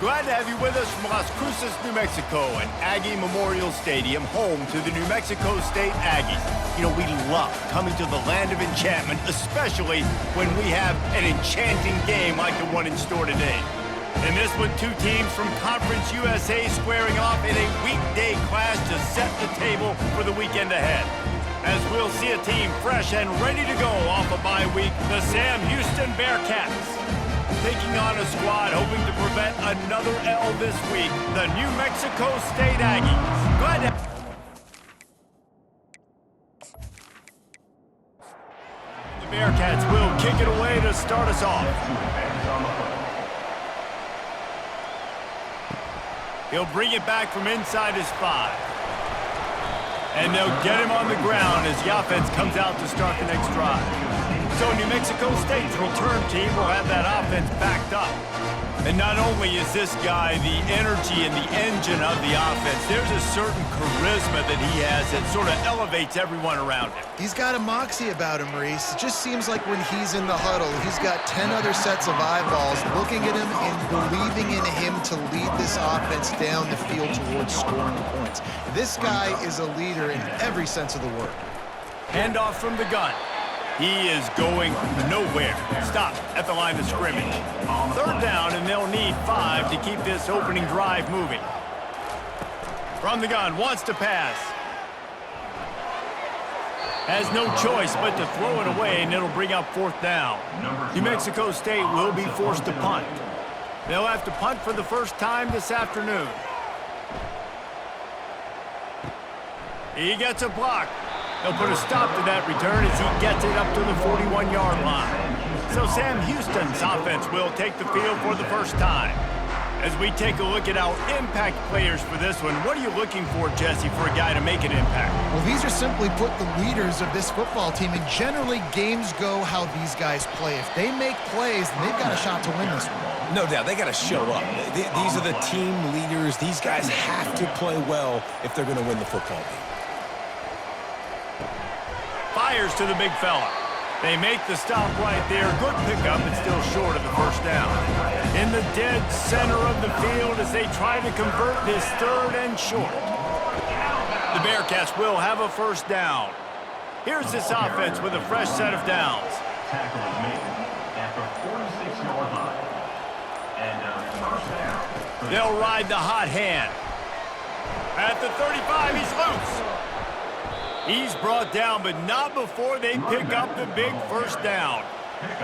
Glad to have you with us from Las Cruces, New Mexico, and Aggie Memorial Stadium, home to the New Mexico State Aggies. You know, we love coming to the land of enchantment, especially when we have an enchanting game like the one in store today. In this one, two teams from Conference USA squaring off in a weekday clash to set the table for the weekend ahead. As we'll see a team fresh and ready to go off a bye week, the Sam Houston Bearcats. Taking on a squad hoping to prevent another L this week, the New Mexico State Aggies. Glad to... The Bearcats will kick it away to start us off. He'll bring it back from inside his 5. And they'll get him on the ground as the offense comes out to start the next drive. So New Mexico State's return team will have that offense backed up. And not only is this guy the energy and the engine of the offense, there's a certain charisma that he has that sort of elevates everyone around him. He's got a moxie about him, Maurice. It just seems like when he's in the huddle, he's got 10 other sets of eyeballs looking at him and believing in him to lead this offense down the field towards scoring points. This guy is a leader in every sense of the word. Handoff from the gun. He is going nowhere. Stop at the line of scrimmage. Third down, and they'll need 5 to keep this opening drive moving. From the gun, wants to pass. Has no choice but to throw it away, and it'll bring up 4th down. New Mexico State will be forced to punt. They'll have to punt for the first time this afternoon. He gets a block. He'll put a stop to that return as he gets it up to the 41-yard line. So Sam Houston's offense will take the field for the first time. As we take a look at our impact players for this one, what are you looking for, Jesse, for a guy to make an impact? Well, these are simply put the leaders of this football team, and generally games go how these guys play. If they make plays, then they've got a shot to win this one. No doubt, they got to show up. These are the team leaders. These guys have to play well if they're going to win the football game. Fires to the big fella. They make the stop right there. Good pickup, but still short of the first down. In the dead center of the field as they try to convert this 3rd and short. The Bearcats will have a first down. Here's this offense with a fresh set of downs. Tackle is made at the 46-yard line. And first down. They'll ride the hot hand. At the 35, he's loose. He's brought down, but not before they pick up the big first down.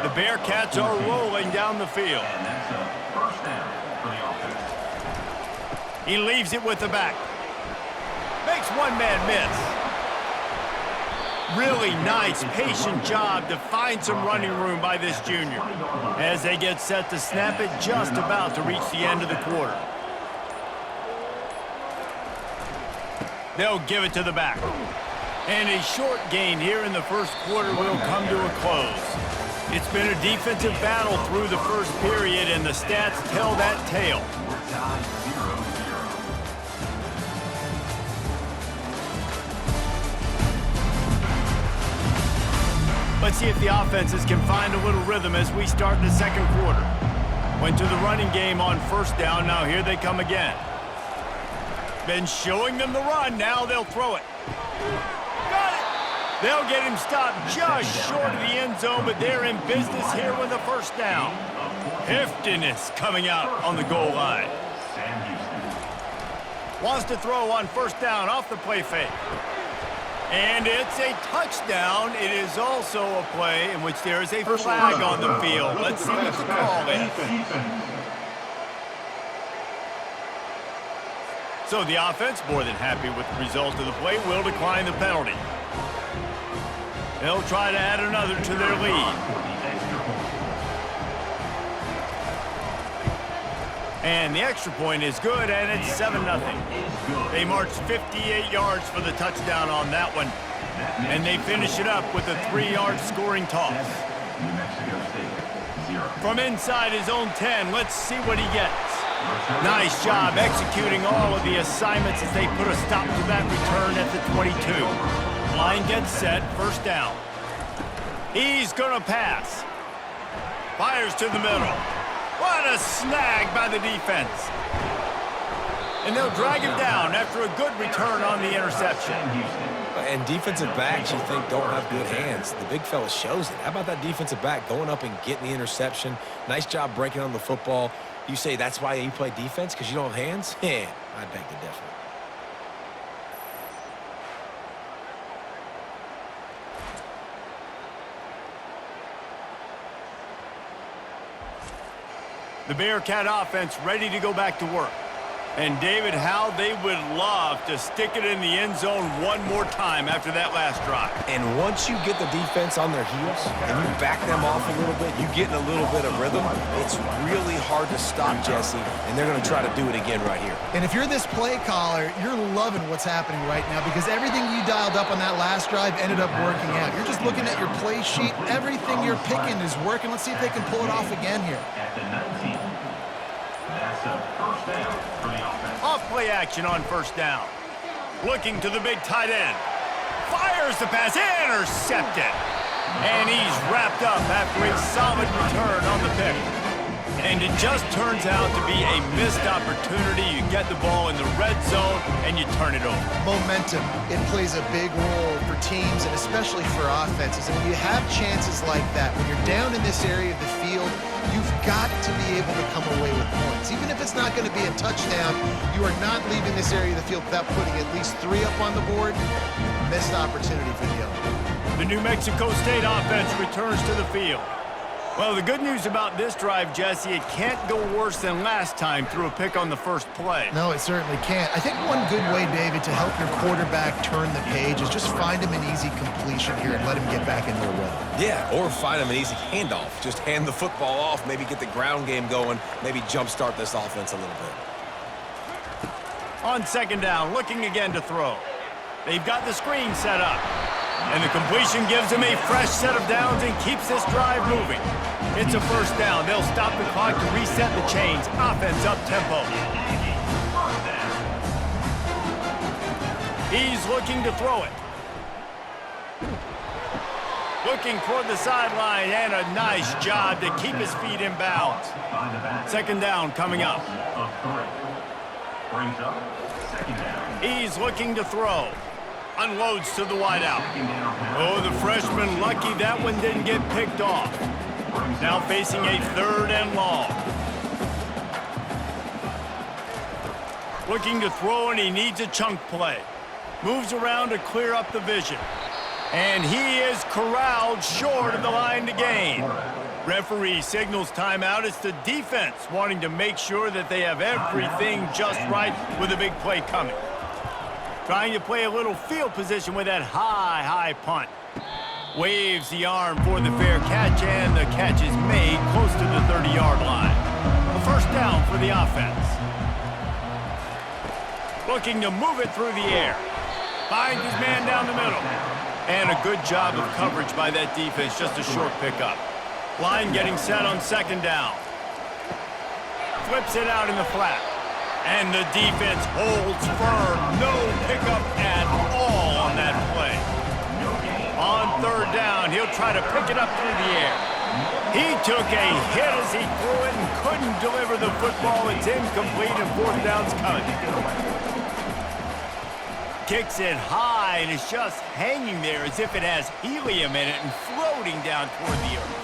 The Bearcats are rolling down the field. And that's a first down for the offense. He leaves it with the back. Makes one man miss. Really nice, patient job to find some running room by this junior. As they get set to snap it, just about to reach the end of the quarter. They'll give it to the back. And a short gain here in the first quarter will come to a close. It's been a defensive battle through the first period, and the stats tell that tale. Let's see if the offenses can find a little rhythm as we start the second quarter. Went to the running game on first down. Now here they come again. Been showing them the run. Now they'll throw it. Got it. They'll get him stopped just short of the end zone, but they're in business here with a first down. Heftiness coming out on the goal line. Wants to throw on first down off the play fake. And it's a touchdown. It is also a play in which there is a flag on the field. Let's see what the call is. So the offense, more than happy with the result of the play, will decline the penalty. They'll try to add another to their lead. And the extra point is good, and it's 7-0. They marched 58 yards for the touchdown on that one. And they finish it up with a 3-yard scoring toss. From inside his own 10, let's see what he gets. Nice job executing all of the assignments as they put a stop to that return at the 22. Line gets set, first down. He's gonna pass. Fires to the middle. What a snag by the defense. And they'll drag him down after a good return on the interception. And defensive backs, you think, don't have good hands. The big fella shows it. How about that defensive back going up and getting the interception? Nice job breaking on the football. You say that's why you play defense, because you don't have hands? Yeah, I beg to differ. The Bearcat offense ready to go back to work. And David, how they would love to stick it in the end zone one more time after that last drive. And once you get the defense on their heels and you back them off a little bit, you get in a little bit of rhythm, it's really hard to stop, Jesse, and they're going to try to do it again right here. And if you're this play caller, you're loving what's happening right now because everything you dialed up on that last drive ended up working out. You're just looking at your play sheet. Everything you're picking is working. Let's see if they can pull it off again here. At the 19. That's a first down for the offense. Off play action on first down. Looking to the big tight end. Fires the pass, intercepted. And he's wrapped up after a solid return on the pick. And it just turns out to be a missed opportunity. You get the ball in the red zone and you turn it over. Momentum, it plays a big role for teams and especially for offenses. And when you have chances like that, when you're down in this area of the field, you've got to be able to come away with points. Even if it's not going to be a touchdown, you are not leaving this area of the field without putting at least 3 up on the board. Missed opportunity for the other. The New Mexico State offense returns to the field. Well, the good news about this drive, Jesse, it can't go worse than last time through a pick on the first play. No, it certainly can't. I think one good way, David, to help your quarterback turn the page is just find him an easy completion here and let him get back into a rhythm. Yeah, or find him an easy handoff. Just hand the football off, maybe get the ground game going, maybe jumpstart this offense a little bit. On second down, looking again to throw. They've got the screen set up. And the completion gives him a fresh set of downs and keeps this drive moving. It's a first down. They'll stop the clock to reset the chains. Offense up tempo. He's looking to throw it. Looking toward the sideline, and a nice job to keep his feet in bounds. Second down coming up. Brings up second down. He's looking to throw. Unloads to the wideout. Oh, the freshman lucky that one didn't get picked off. Now facing a third and long. Looking to throw, and he needs a chunk play. Moves around to clear up the vision. And he is corralled short of the line to gain. Referee signals timeout. It's the defense wanting to make sure that they have everything just right with a big play coming. Trying to play a little field position with that high punt. Waves the arm for the fair catch, and the catch is made close to the 30-yard line. A first down for the offense. Looking to move it through the air. Finds his man down the middle. And a good job of coverage by that defense, just a short pickup. Line getting set on second down. Flips it out in the flat. And the defense holds firm. No pickup at all on that play. On third down, he'll try to pick it up through the air. He took a hit as he threw it and couldn't deliver the football. It's incomplete and fourth down's coming. Kicks it high and it's just hanging there as if it has helium in it and floating down toward the earth.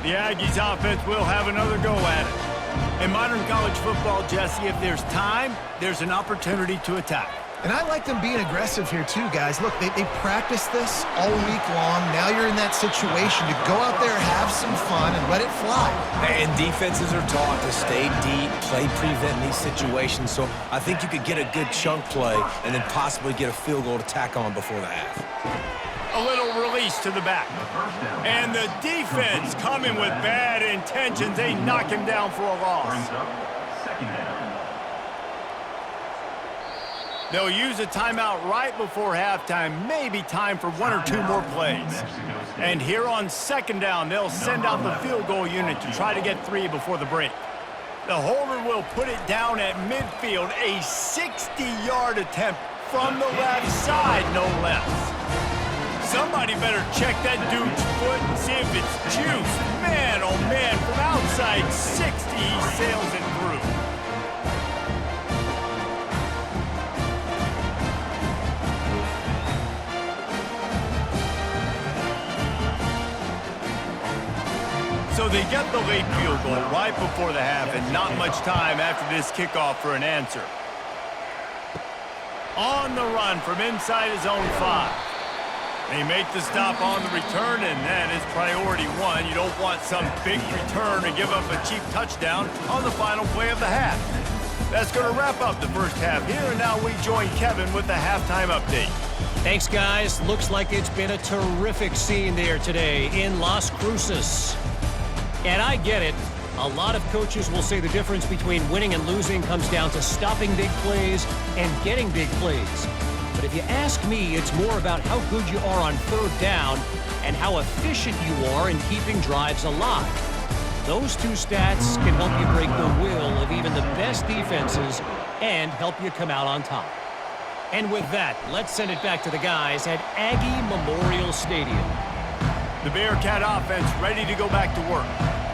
The Aggies offense will have another go at it. In modern college football, Jesse, if there's time, there's an opportunity to attack. And I like them being aggressive here too, guys. Look, they practice this all week long. Now you're in that situation to go out there, have some fun, and let it fly. And defenses are taught to stay deep, play prevent in these situations. So I think you could get a good chunk play and then possibly get a field goal to tack on before the half. A little release to the back. And the defense coming with bad intentions. They knock him down for a loss. Second down. They'll use a timeout right before halftime. Maybe time for 1 or 2 more plays. And here on second down, they'll send out the field goal unit to try to get 3 before the break. The holder will put it down at midfield. A 60-yard attempt from the left side, no less. Somebody better check that dude's foot and see if it's juice. Man, oh man, from outside inside 60, he sails it through. So they get the late field goal right before the half, and not much time after this kickoff for an answer. On the run from inside his own 5. They make the stop on the return, and that is priority 1. You don't want some big return to give up a cheap touchdown on the final play of the half. That's going to wrap up the first half here, and now we join Kevin with the halftime update. Thanks, guys. Looks like it's been a terrific scene there today in Las Cruces. And I get it. A lot of coaches will say the difference between winning and losing comes down to stopping big plays and getting big plays. But if you ask me, it's more about how good you are on third down and how efficient you are in keeping drives alive. Those two stats can help you break the will of even the best defenses and help you come out on top. And with that, let's send it back to the guys at Aggie Memorial Stadium. The Bearcat offense ready to go back to work.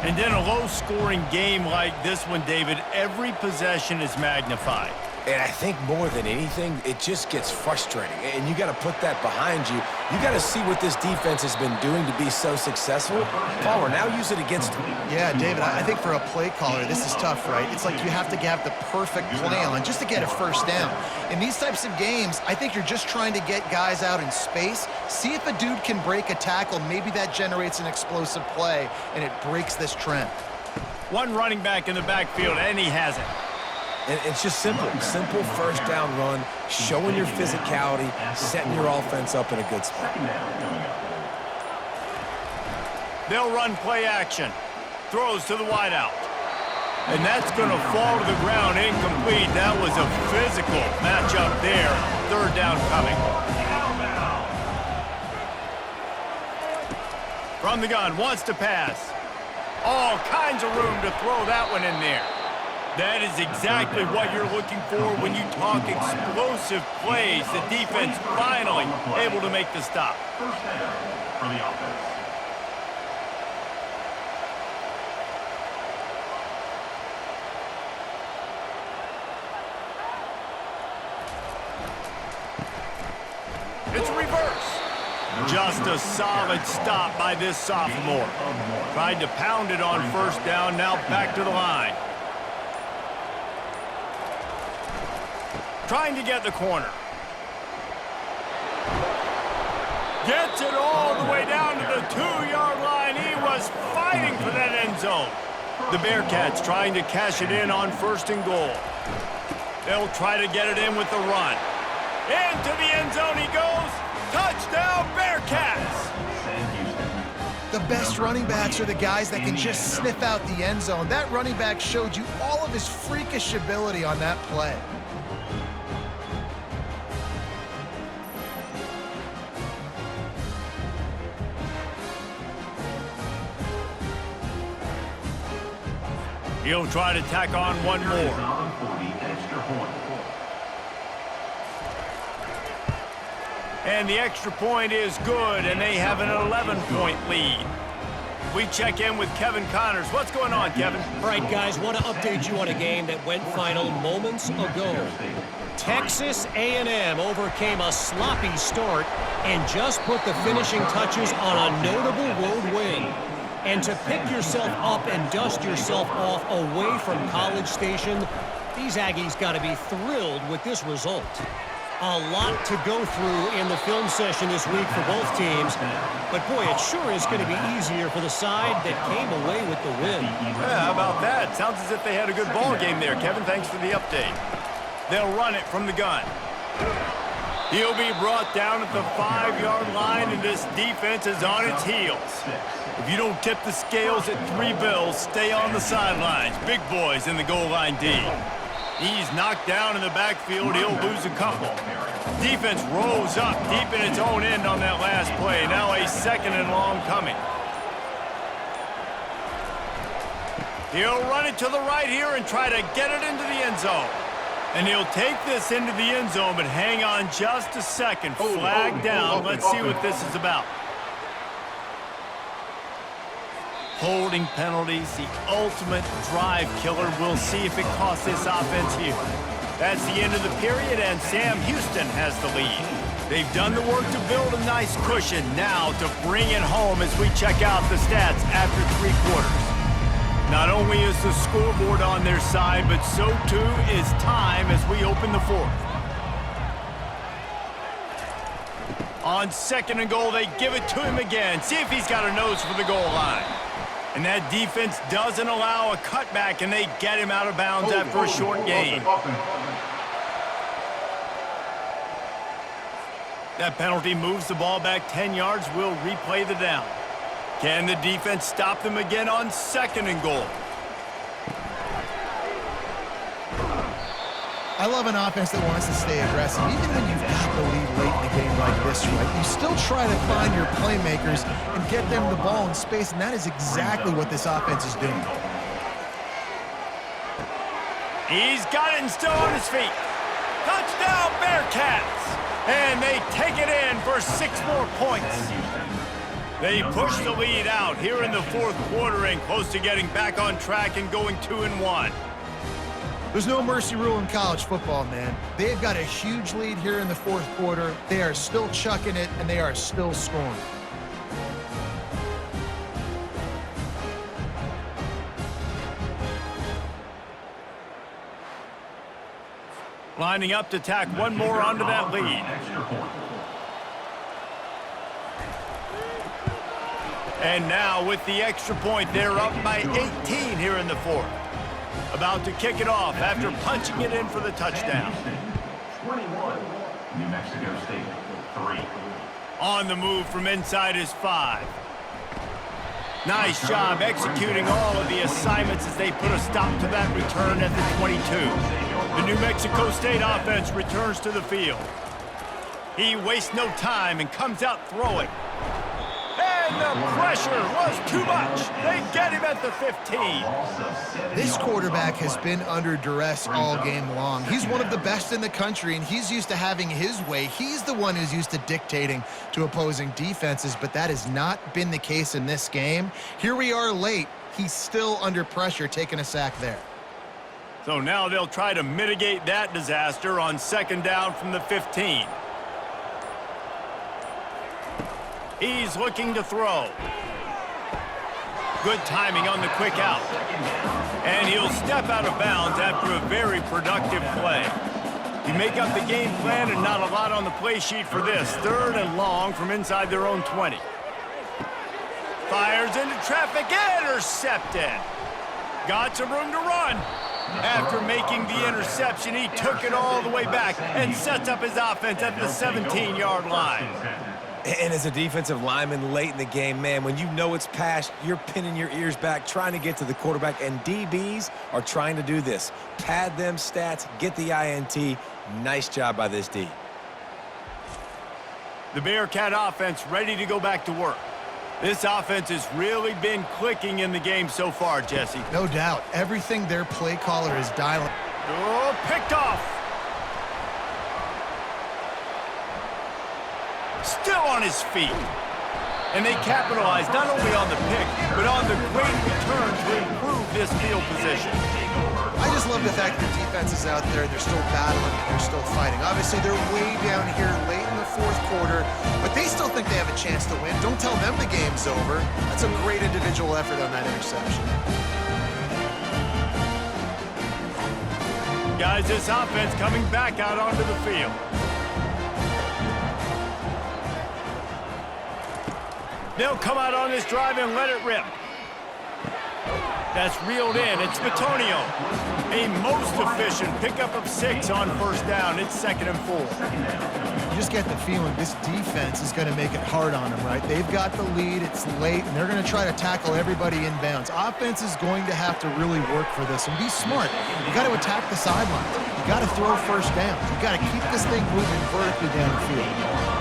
And in a low-scoring game like this one, David, every possession is magnified. And I think more than anything, it just gets frustrating. And you got to put that behind you. You got to see what this defense has been doing to be so successful. Palmer, now use it against them. Yeah, David, I think for a play caller, this is tough, right? It's like you have to have the perfect plan just to get a first down. In these types of games, I think you're just trying to get guys out in space, see if a dude can break a tackle. Maybe that generates an explosive play, and it breaks this trend. One running back in the backfield, and he has it. And it's just simple first down run, showing your physicality, setting your offense up in a good spot. They'll run play action. Throws to the wideout. And that's going to fall to the ground incomplete. That was a physical matchup there. Third down coming. From the gun, wants to pass. All kinds of room to throw that one in there. That is exactly what you're looking for when you talk explosive plays. The defense finally able to make the stop. First down for the offense. It's reverse. Just a solid stop by this sophomore. Tried to pound it on first down, now back to the line. Trying to get the corner. Gets it all the way down to the 2-yard line. He was fighting for that end zone. The Bearcats trying to cash it in on first and goal. They'll try to get it in with the run. Into the end zone he goes. Touchdown, Bearcats! The best running backs are the guys that can just sniff out the end zone. That running back showed you all of his freakish ability on that play. He'll try to tack on one more. And the extra point is good, and they have an 11-point lead. We check in with Kevin Connors. What's going on, Kevin? All right, guys, want to update you on a game that went final moments ago. Texas A&M overcame a sloppy start and just put the finishing touches on a notable road win. And to pick yourself up and dust yourself off away from College Station, these Aggies got to be thrilled with this result. A lot to go through in the film session this week for both teams, but boy, it sure is going to be easier for the side that came away with the win. Yeah, how about that? Sounds as if they had a good ball game there, Kevin. Thanks for the update. They'll run it from the gun. He'll be brought down at the 5-yard line, and this defense is on its heels. If you don't tip the scales at 3 bills, stay on the sidelines. Big boys in the goal line D. He's knocked down in the backfield. He'll lose a couple. Defense rolls up deep in its own end on that last play. Now a second and long coming. He'll run it to the right here and try to get it into the end zone. And he'll take this into the end zone, but hang on just a second. Flag down. Let's see what this is about. Holding penalties, the ultimate drive killer. We'll see if it costs this offense here. That's the end of the period, and Sam Houston has the lead. They've done the work to build a nice cushion. Now to bring it home as we check out the stats after 3 quarters. Not only is the scoreboard on their side, but so too is time as we open the 4th. On 2nd and goal, they give it to him again. See if he's got a nose for the goal line. And that defense doesn't allow a cutback, and they get him out of bounds after a short gain. That penalty moves the ball back 10 yards. We'll replay the down. Can the defense stop them again on 2nd and goal? I love an offense that wants to stay aggressive. Even when you've got the lead late in the game like this, right, you still try to find your playmakers and get them the ball in space, and that is exactly what this offense is doing. He's got it and still on his feet. Touchdown, Bearcats! And they take it in for 6 more points. They push the lead out here in the 4th quarter and close to getting back on track and going 2-1. There's no mercy rule in college football, man. They've got a huge lead here in the 4th quarter. They are still chucking it, and they are still scoring. Lining up to tack one more onto that lead. And now with the extra point, they're up by 18 here in the 4th. About to kick it off after punching it in for the touchdown. 21, New Mexico State, 3. On the move from inside his 5. Nice job executing all of the assignments as they put a stop to that return at the 22. The New Mexico State offense returns to the field. He wastes no time and comes out throwing. And the pressure was too much. They get him at the 15. This quarterback has been under duress all game long. He's one of the best in the country, and he's used to having his way. He's the one who's used to dictating to opposing defenses, but that has not been the case in this game. Here we are late. He's still under pressure, taking a sack there. So now they'll try to mitigate that disaster on 2nd down from the 15. He's looking to throw. Good timing on the quick out. And he'll step out of bounds after a very productive play. You make up the game plan and not a lot on the play sheet for this. 3rd and long from inside their own 20. Fires into traffic, intercepted. Got some room to run. After making the interception, he took it all the way back and sets up his offense at the 17-yard line. And as a defensive lineman late in the game, man, when you know it's past, you're pinning your ears back, trying to get to the quarterback, and DBs are trying to do this. Pad them stats, get the INT. Nice job by this D. The Bearcat offense ready to go back to work. This offense has really been clicking in the game so far, Jesse. No doubt. Everything their play caller is dialing. Oh, picked off. Still on his feet. And they capitalize not only on the pick, but on the great return to improve this field position. I just love the fact that the defense is out there, they're still battling, and they're still fighting. Obviously, they're way down here late in the 4th quarter, but they still think they have a chance to win. Don't tell them the game's over. That's a great individual effort on that interception. Guys, this offense coming back out onto the field. They'll come out on this drive and let it rip. That's reeled in. It's Batonio. A most efficient pickup of 6 on 1st down. It's 2nd and 4. You just get the feeling this defense is going to make it hard on them, right? They've got the lead. It's late, and they're going to try to tackle everybody inbounds. Offense is going to have to really work for this and be smart. You got to attack the sidelines. You got to throw 1st downs. You got to keep this thing moving vertically down the field.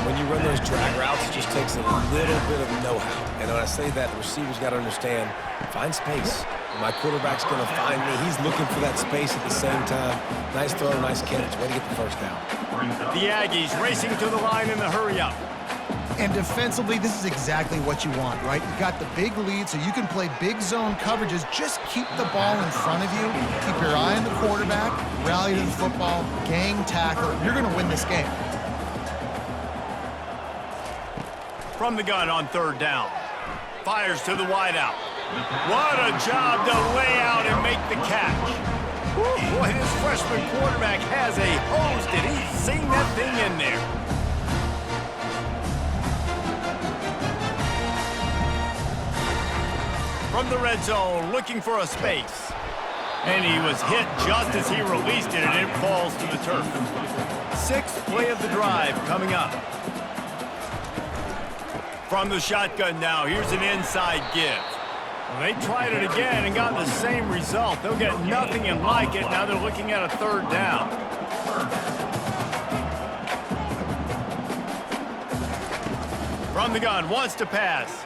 When you run those drag routes, it just takes a little bit of know-how. And when I say that, the receivers got to understand, find space. My quarterback's going to find me. He's looking for that space at the same time. Nice throw, nice catch. Way to get the 1st down. The Aggies racing to the line in the hurry-up. And defensively, this is exactly what you want, right? You got the big lead, so you can play big zone coverages. Just keep the ball in front of you. Keep your eye on the quarterback, rally to the football, gang tackle. You're going to win this game. From the gun on third down. Fires to the wideout. What a job to lay out and make the catch. Woo, boy, this freshman quarterback has a hose. Did he sing that thing in there? From the red zone, looking for a space. And he was hit just as he released it, and it falls to the turf. Sixth play of the drive coming up. From the shotgun now, here's an inside give. Well, they tried it again and got the same result. They'll get nothing and like it. Now they're looking at a third down. From the gun, wants to pass.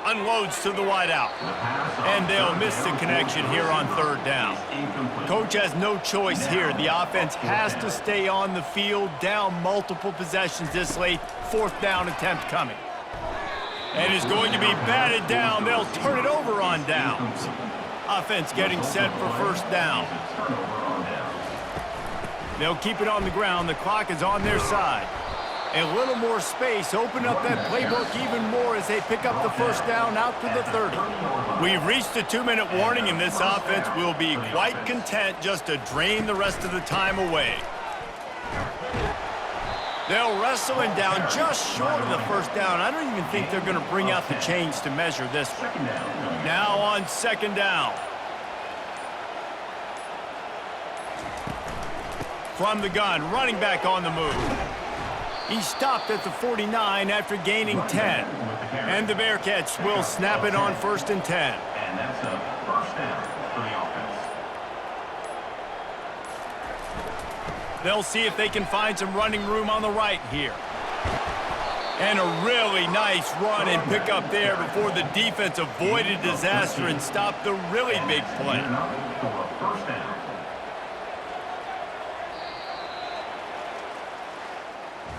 Unloads to the wideout. And they'll miss the connection here on third down. Coach has no choice here. The offense has to stay on the field, down multiple possessions this late. Fourth down attempt coming. And is going to be batted down. They'll turn it over on downs. Offense getting set for first down. They'll keep it on the ground. The clock is on their side. A little more space. Open up that playbook even more as they pick up the first down out to the 30. We've reached the 2-minute warning, and this offense will be quite content just to drain the rest of the time away. They'll wrestle him down just short of the first down. I don't even think they're going to bring out the chains to measure this one. Now on second down. From the gun, running back on the move. He stopped at the 49 after gaining 10. And the Bearcats will snap it on first and 10. And that's a first down for the offense. They'll see if they can find some running room on the right here. And a really nice run and pick up there before the defense avoided disaster and stopped the really big play. First down.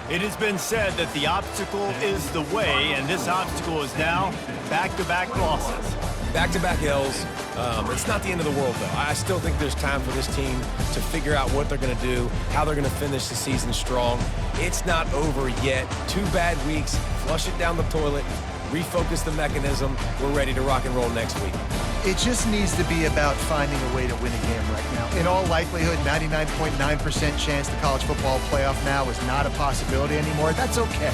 It has been said that the obstacle is the way, and this obstacle is now back-to-back losses. Back-to-back L's. It's not the end of the world, though. I still think there's time for this team to figure out what they're going to do, how they're going to finish the season strong. It's not over yet. 2 bad weeks. Flush it down the toilet. Refocus the mechanism. We're ready to rock and roll next week. It just needs to be about finding a way to win a game right now. In all likelihood, 99.9% chance the college football playoff now is not a possibility anymore. That's okay.